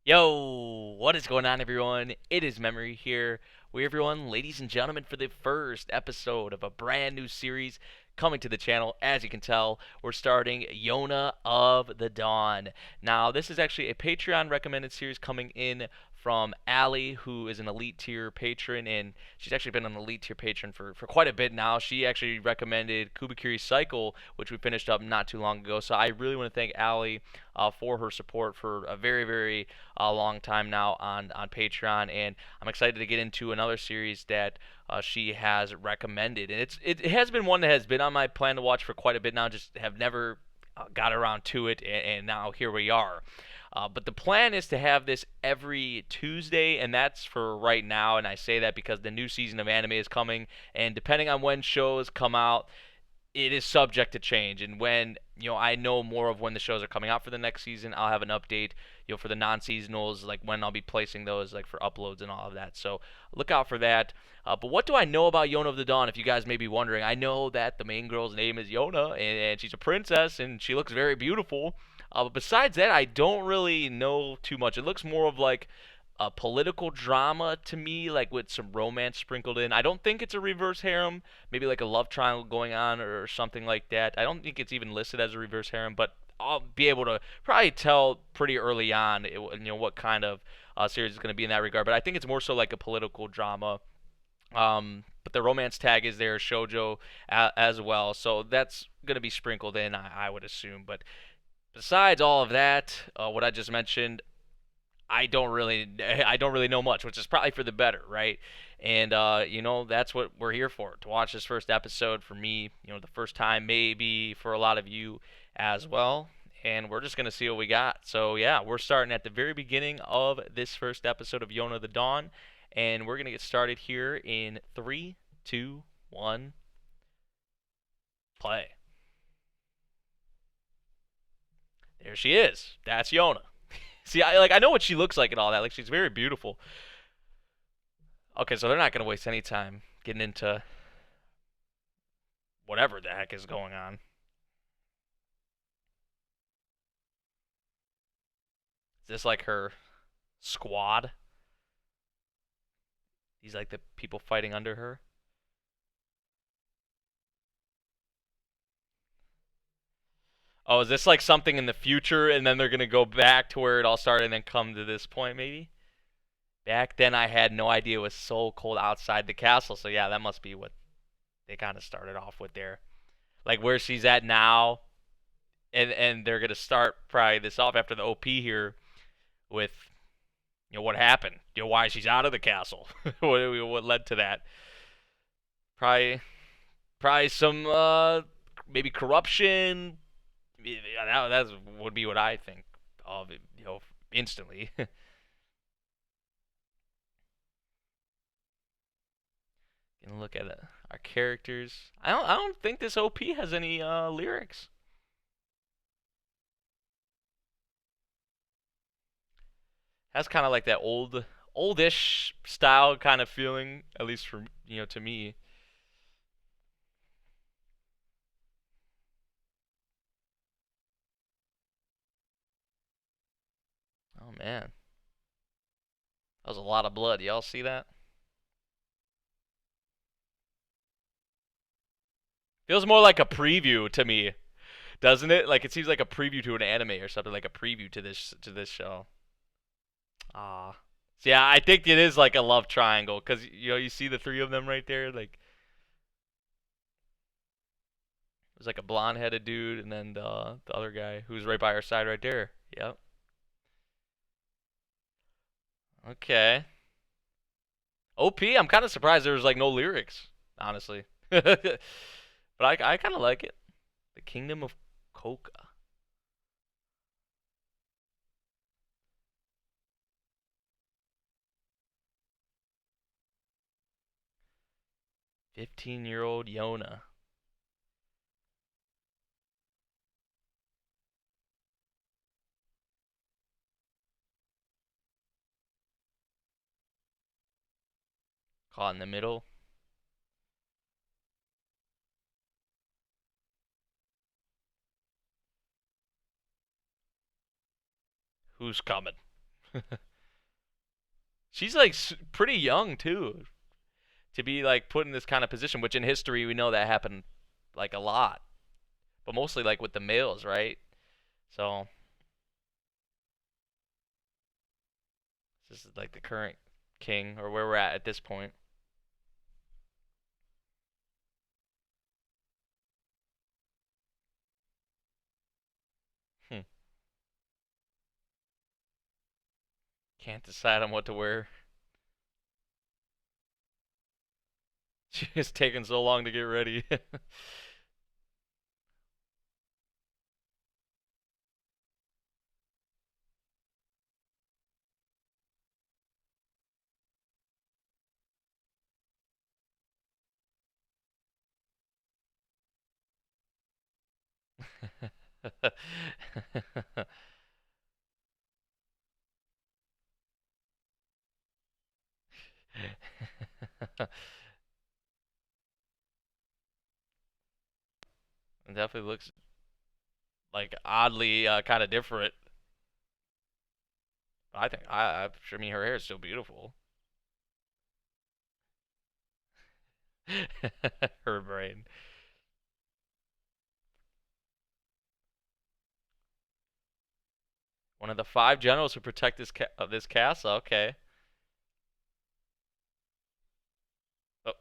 Yo, what is going on, everyone? It is Memory here. We, everyone, ladies and gentlemen, for the first episode of a brand new series coming to the channel. As you can tell, we're starting Yona of the Dawn. Now, this is actually a Patreon recommended series coming in from Allie, who is an elite tier patron, and she's actually been an elite tier patron for quite a bit now. She actually recommended Kubikiri Cycle, which we finished up not too long ago. So I really want to thank Allie for her support for a very long time now on Patreon, and I'm excited to get into another series that she has recommended, and it has been one that has been on my plan to watch for quite a bit now, just have never got around to it, and now here we are. But the plan is to have this every Tuesday, and that's for right now. And I say that because the new season of anime is coming, and depending on when shows come out, it is subject to change. And when I know more of when the shows are coming out for the next season, I'll have an update. For the non-seasonals, like when I'll be placing those, like for uploads and all of that. So look out for that. But what do I know about Yona of the Dawn? If you guys may be wondering, I know that the main girl's name is Yona, and she's a princess, and she looks very beautiful. But besides that, I don't really know too much. It looks more of like a political drama to me, like with some romance sprinkled in. I don't think it's a reverse harem, maybe like a love triangle going on or something like that. I don't think it's even listed as a reverse harem, but I'll be able to probably tell pretty early on, what kind of series is going to be in that regard. But I think it's more so like a political drama. But the romance tag is there, shojo as well, so that's going to be sprinkled in, I would assume. But besides all of that, what I just mentioned, I don't really know much, which is probably for the better, right? And that's what we're here for, to watch this first episode for me, the first time, maybe for a lot of you as well. And we're just gonna see what we got. So yeah, we're starting at the very beginning of this first episode of Yona the Dawn, and we're gonna get started here in three, two, one, play. There she is. That's Yona. See, I know what she looks like and all that. Like, she's very beautiful. Okay, so they're not gonna waste any time getting into whatever the heck is going on. Is this like her squad? These like the people fighting under her? Oh, is this like something in the future and then they're gonna go back to where it all started and then come to this point maybe? Back then I had no idea it was so cold outside the castle, so yeah, that must be what they kind of started off with there. Like where she's at now, and they're gonna start probably this off after the OP here with what happened, why she's out of the castle, what led to that. Probably, probably some maybe corruption. Yeah, that would be what I think of, instantly. Gonna look at our characters. I don't think this OP has any lyrics. Has kind of like that oldish style kind of feeling, at least for to me. Oh man, that was a lot of blood. Y'all see that? Feels more like a preview to me, doesn't it? Like it seems like a preview to an anime or something, like a preview to this show. Ah, so yeah, I think it is like a love triangle because you see the three of them right there. Like there's like a blonde-headed dude and then the other guy who's right by our side right there. Yep. Okay. OP. I'm kind of surprised there was like no lyrics, honestly. But I kind of like it. The Kingdom of Koka. 15-year-old Yona. Caught in the middle. Who's coming? She's like pretty young too to be like put in this kind of position, which in history we know that happened like a lot, but mostly like with the males, right? So this is like the current king or where we're at this point. Hmm. Can't decide on what to wear. She's taking so long to get ready. It definitely looks like oddly kind of different. I think I mean her hair is still beautiful. Her brain. One of the five generals who protect this castle. Okay. Oh,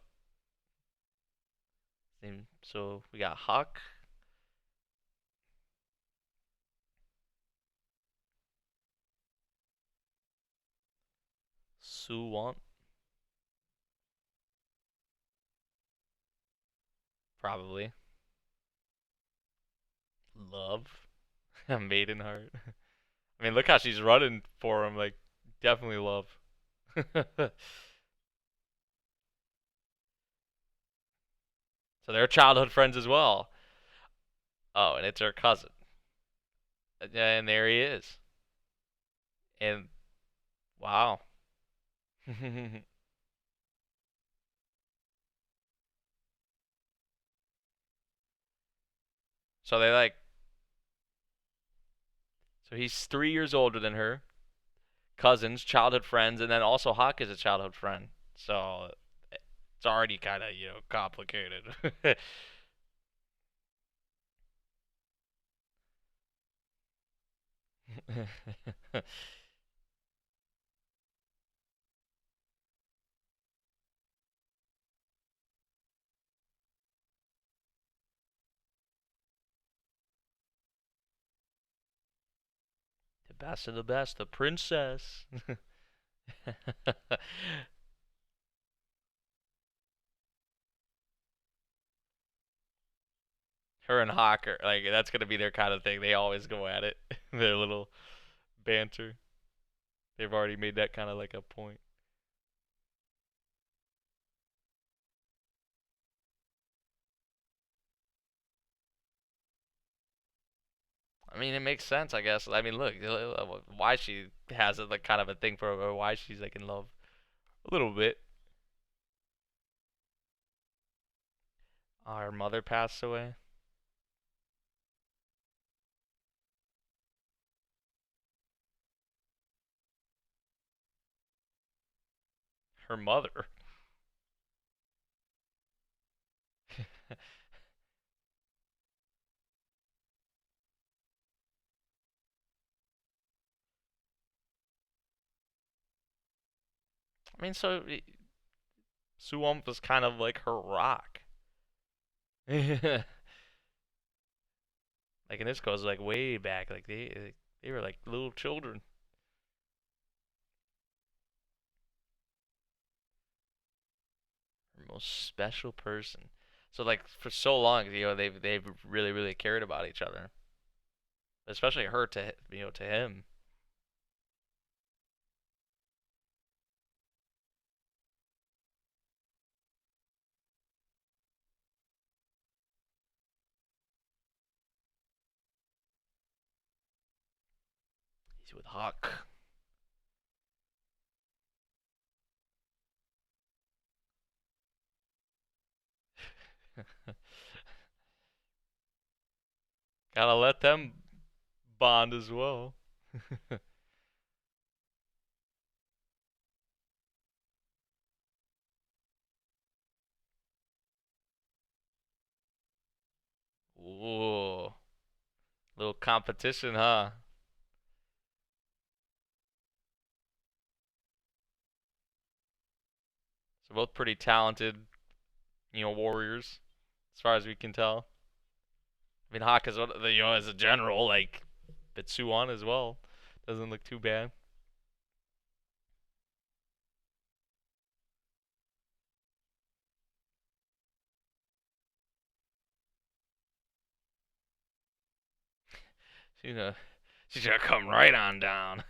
so we got Huck, Suwon, probably. Love, Maidenheart. I mean, look how she's running for him. Like, definitely love. So they're childhood friends as well. Oh, and it's her cousin. And there he is. And wow. So they like. So he's 3 years older than her. Cousins, childhood friends, and then also Hawk is a childhood friend. So it's already kind of complicated. The best of the best, the princess. Her and Hawk are like that's gonna be their kind of thing. They always go at it. Their little banter. They've already made that kind of like a point. I mean, it makes sense, I guess. I mean, look, why she has it like kind of a thing for her, why she's like in love a little bit. Her mother passed away. Her mother. I mean, so Suwon was kind of like her rock. Like, and this goes like way back. Like they were like little children. Her most special person. So like for so long, they've really cared about each other, especially her to to him. He's with Huck. Gotta let them bond as well. Ooh, little competition, huh? So both pretty talented, warriors, as far as we can tell. I mean, Hawk is as a general, like, but Suwon as well doesn't look too bad. She's gonna, she's gonna come right on down.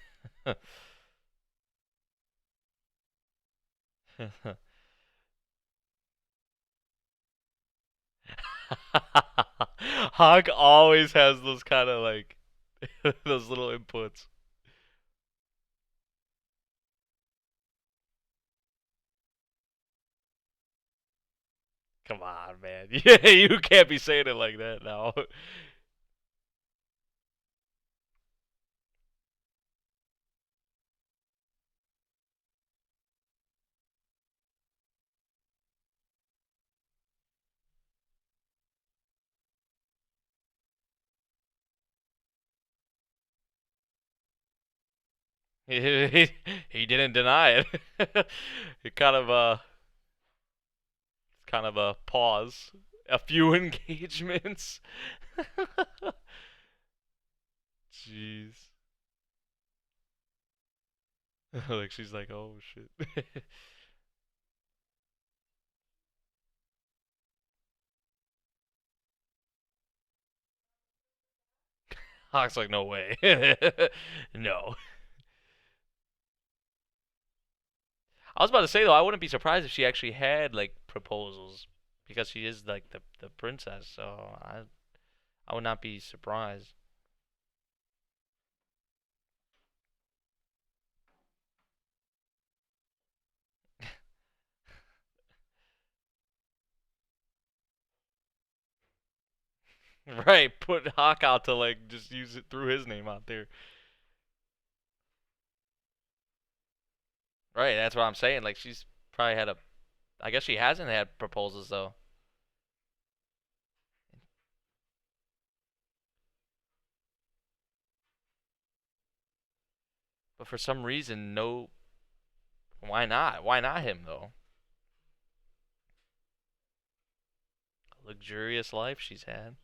Hawk always has those kind of like those little inputs. Come on, man. Yeah, you can't be saying it like that now. He didn't deny it. It kind of a pause, a few engagements. Jeez. Like she's like, oh shit. Hawk's like, no way. No. I was about to say though, I wouldn't be surprised if she actually had like proposals because she is like the princess. So I would not be surprised. Right, put Hawk out to like just use it through his name out there. Right, that's what I'm saying. Like she's probably had a. I guess she hasn't had proposals though. But for some reason, no. Why not? Why not him though? A luxurious life she's had.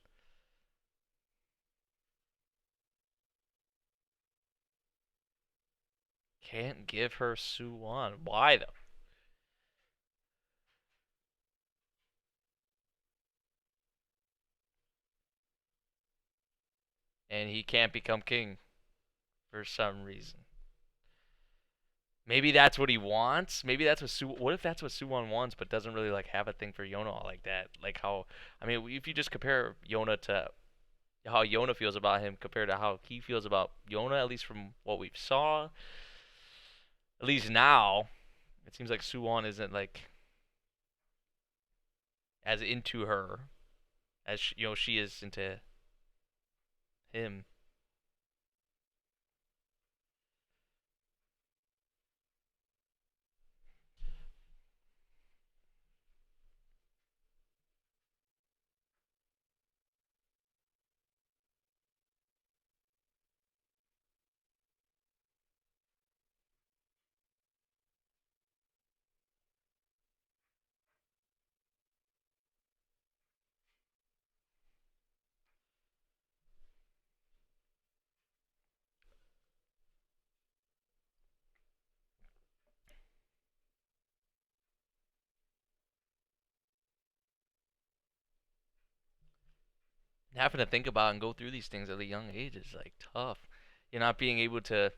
Can't give her Suwon. Why though? And he can't become king for some reason. Maybe that's what he wants. Maybe that's what Su. What if that's what Suwon wants, but doesn't really like have a thing for Yona like that? Like how, I mean, if you just compare Yona to how Yona feels about him compared to how he feels about Yona, at least from what we saw, at least now, it seems like Suwon isn't like as into her as she is into him. Having to think about and go through these things at a young age is like tough. You're not being able to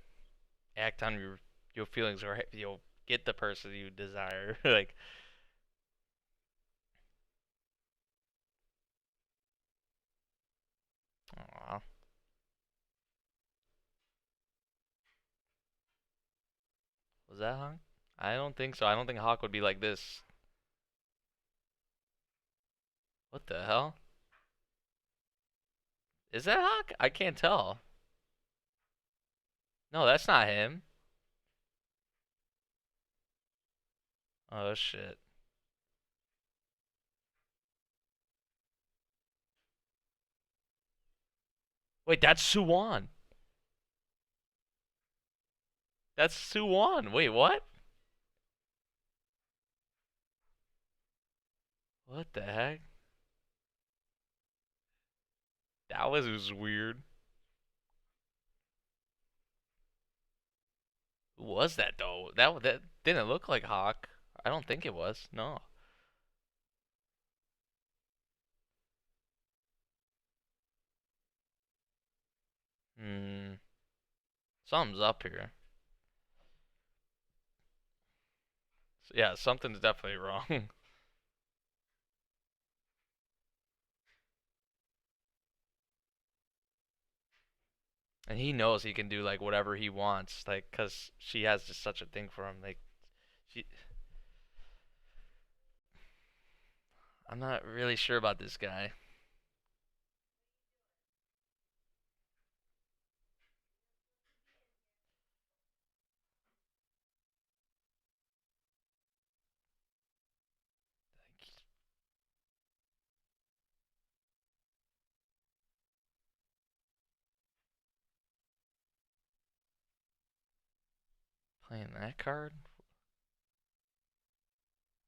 act on your feelings or get the person you desire. Like, aw, was that Hawk? I don't think so. I don't think Hawk would be like this. What the hell? Is that Hawk? I can't tell. No, that's not him. Oh shit. Wait, that's Suwon. That's Suwon. Wait, what? What the heck? That was weird. Who was that though? That didn't look like Hawk. I don't think it was. No. Hmm. Something's up here. Yeah, something's definitely wrong. And he knows he can do like whatever he wants, like, cause she has just such a thing for him. Like, she, I'm not really sure about this guy. Playing that card?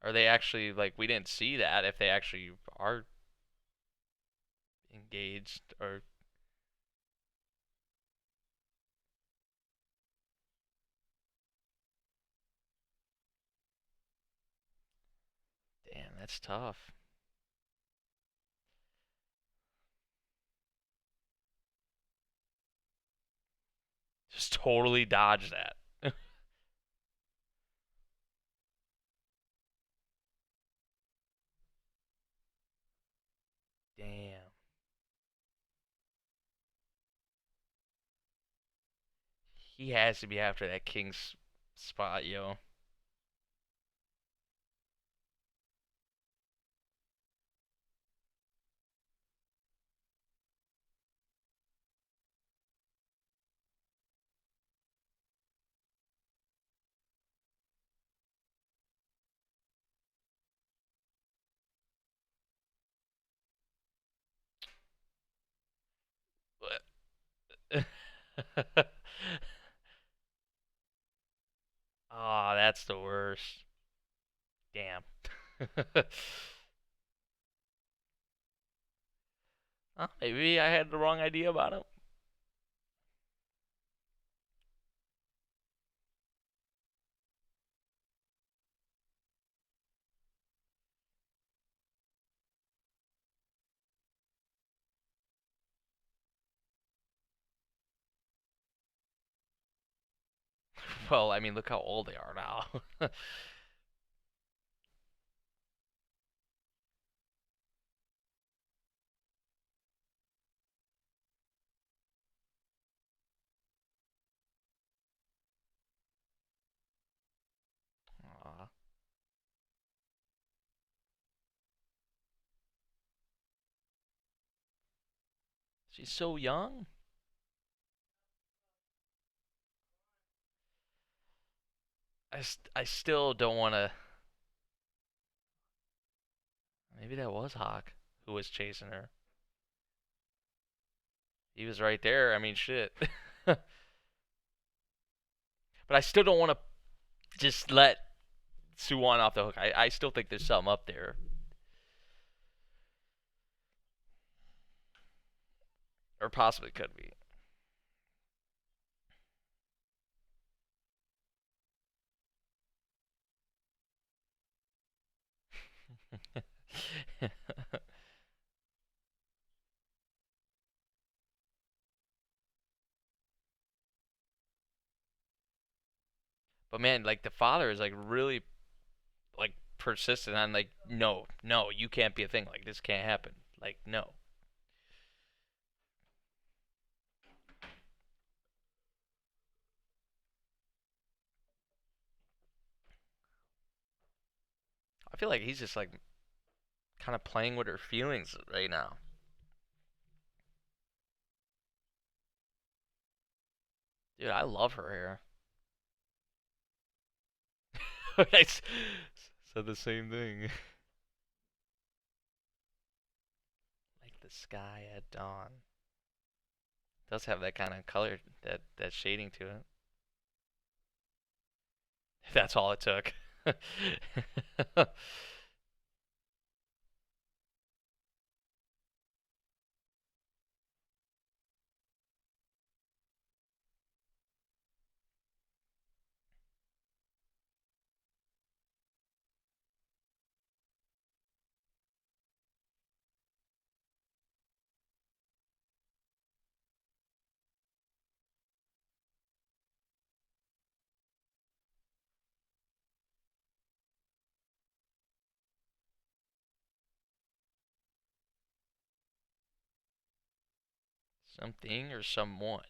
Are they actually like we didn't see that if they actually are engaged or damn, that's tough. Just totally dodge that. Damn. He has to be after that king's spot, yo. Oh, that's the worst. Damn. Oh, maybe I had the wrong idea about him. Well, I mean, look how old they are now. Aw, she's so young. I still don't want to. Maybe that was Hawk who was chasing her. He was right there. I mean, shit. But I still don't want to just let Suwon off the hook. I still think there's something up there. Or possibly could be. But man, like the father is like really like persistent on like no, no, you can't be a thing. Like this can't happen. Like no. I feel like he's just like kind of playing with her feelings right now. Dude, I love her hair. I said the same thing. Like the sky at dawn. Does have that kind of color, that shading to it. That's all it took. Something or someone.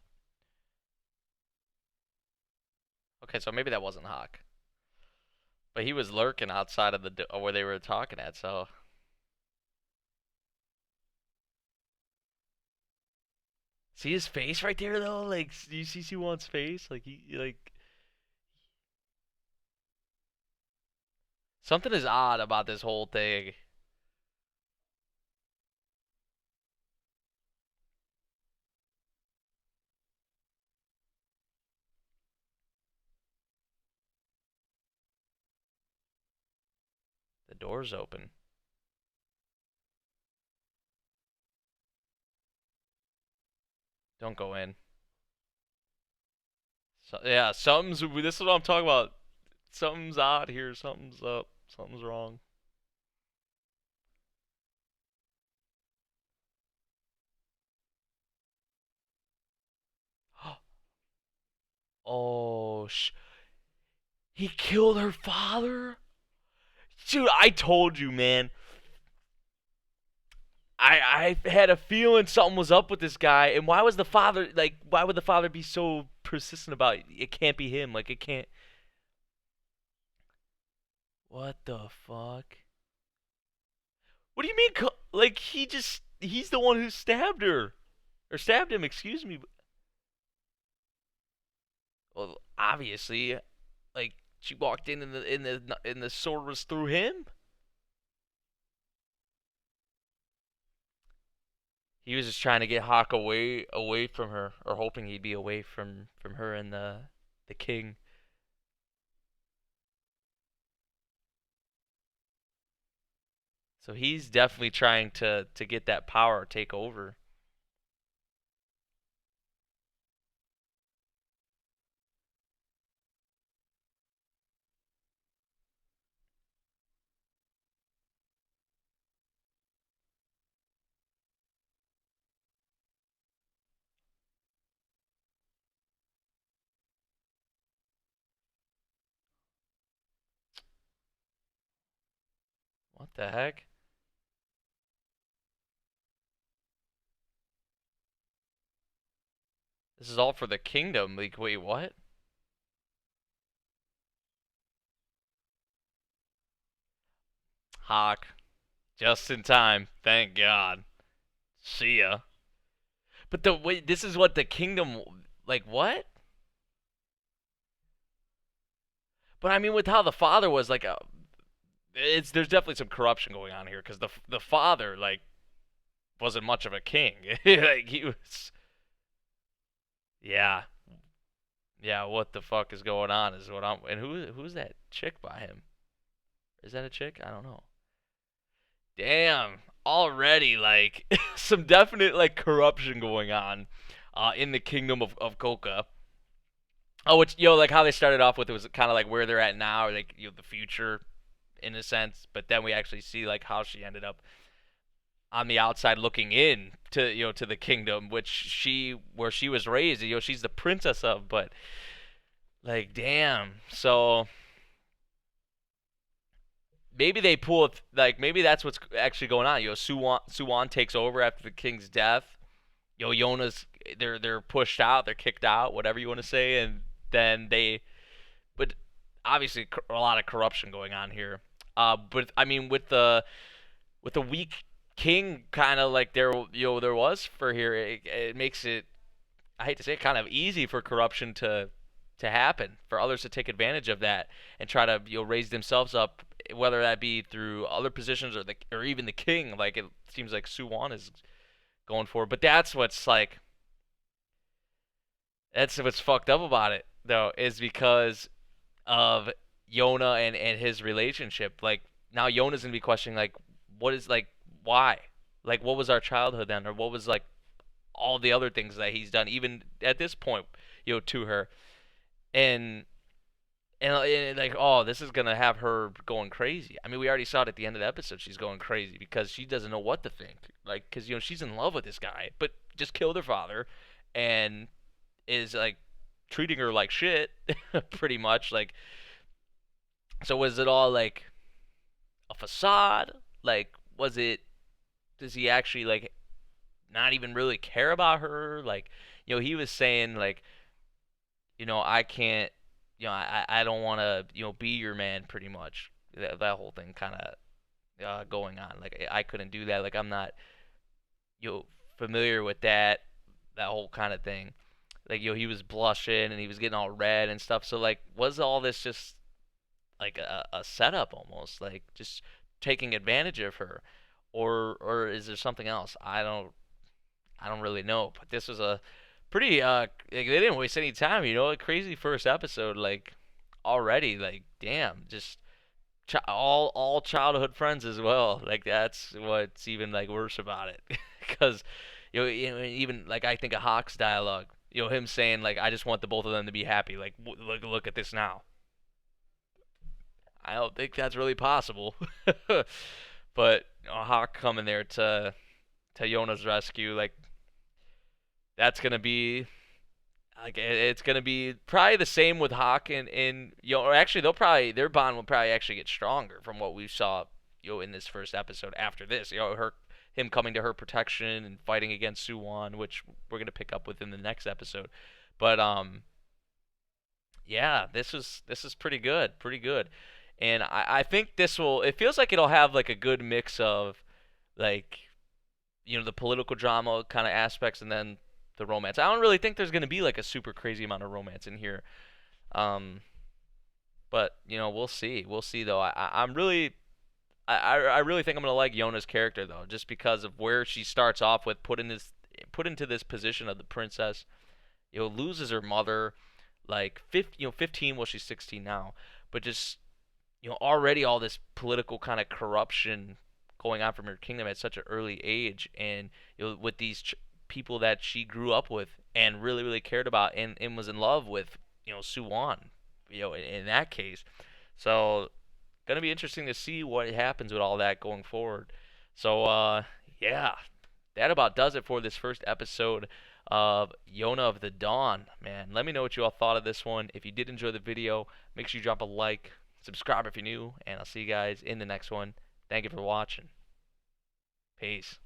Okay, so maybe that wasn't Hawk, but he was lurking outside of the where they were talking at. So see his face right there though. Like, do you see Siwon's face? Like he like something is odd about this whole thing. The door's open. Don't go in. So yeah, something's. This is what I'm talking about. Something's odd here. Something's up. Something's wrong. Oh, he killed her father? Dude, I told you, man. I had a feeling something was up with this guy, and why was the father like? Why would the father be so persistent about it can't be him? Like it can't. What the fuck? What do you mean? Like he's the one who stabbed her or stabbed him? Excuse me. Well, obviously, like she walked in the sword was through him. He was just trying to get Hawk away from her, or hoping he'd be away from her and the king. So he's definitely trying to get that power, take over. What the heck? This is all for the kingdom. Like, wait, what? Hawk, just in time. Thank God. See ya. But the wait, this is what the kingdom. Like what? But I mean, with how the father was like, it's there's definitely some corruption going on here because the father like wasn't much of a king. Like he was. Yeah, yeah. What the fuck is going on? Is what I'm. And who's that chick by him? Is that a chick? I don't know. Damn. Already like some definite like corruption going on, in the kingdom of Coca. Oh, which like how they started off with it was kind of like where they're at now, or like the future, in a sense. But then we actually see like how she ended up on the outside looking in to to the kingdom, which where she was raised. She's the princess of, but like damn. So maybe they pull it like maybe that's what's actually going on. Suwon takes over after the king's death. Yona's they're pushed out, they're kicked out, whatever you want to say, and then but obviously a lot of corruption going on here. But I mean with the weak king, kind of like there was for here, it makes it, I hate to say it, kind of easy for corruption to happen, for others to take advantage of that and try to raise themselves up, whether that be through other positions or even the king. Like it seems like Suwon is going for, but that's what's like That's what's fucked up about it though, is because of Yona and his relationship. Like now Yona's gonna be questioning like what is like why? Like what was our childhood then, or what was like all the other things that he's done even at this point, to her. And and like, oh, this is gonna have her going crazy. I mean, we already saw it at the end of the episode. She's going crazy because she doesn't know what to think. Like, because she's in love with this guy, but just killed her father, and is like treating her like shit, pretty much. Like, so was it all like a facade? Like, was it? Does he actually like not even really care about her? Like, he was saying like, I can't, I don't want to, be your man, pretty much. That whole thing kind of going on. Like, I couldn't do that. Like, I'm not, you know, familiar with that whole kind of thing. Like, he was blushing and he was getting all red and stuff. So, like, was all this just like a setup almost? Like, just taking advantage of her? Or is there something else? I don't really know, but this was a pretty they didn't waste any time, a crazy first episode like already, like damn, just all childhood friends as well. Like that's what's even like worse about it. Cuz even like I think of Hawk's dialogue, him saying like I just want the both of them to be happy. Like look at this now. I don't think that's really possible. But Hawk coming there to Yona's rescue, like that's gonna be like it's gonna be probably the same with Hawk and or actually their bond will probably actually get stronger from what we saw in this first episode. After this, him coming to her protection and fighting against Suwon, which we're gonna pick up with in the next episode. But yeah, this is pretty good, and I think this will. It feels like it'll have like a good mix of like the political drama kind of aspects, and then the romance. I don't really think there's going to be like a super crazy amount of romance in here. Um, but we'll see. We'll see though. I'm really I really think I'm gonna like Yona's character though, just because of where she starts off with put into this position of the princess. Loses her mother, like 15. Well, she's 16 now, but just already all this political kind of corruption going on from her kingdom at such an early age, and with these people that she grew up with and really really cared about and was in love with, Suwon, in that case. So gonna be interesting to see what happens with all that going forward. So yeah, that about does it for this first episode of Yona of the Dawn. Man, let me know what you all thought of this one. If you did enjoy the video, make sure you drop a like, subscribe if you're new, and I'll see you guys in the next one. Thank you for watching. Peace.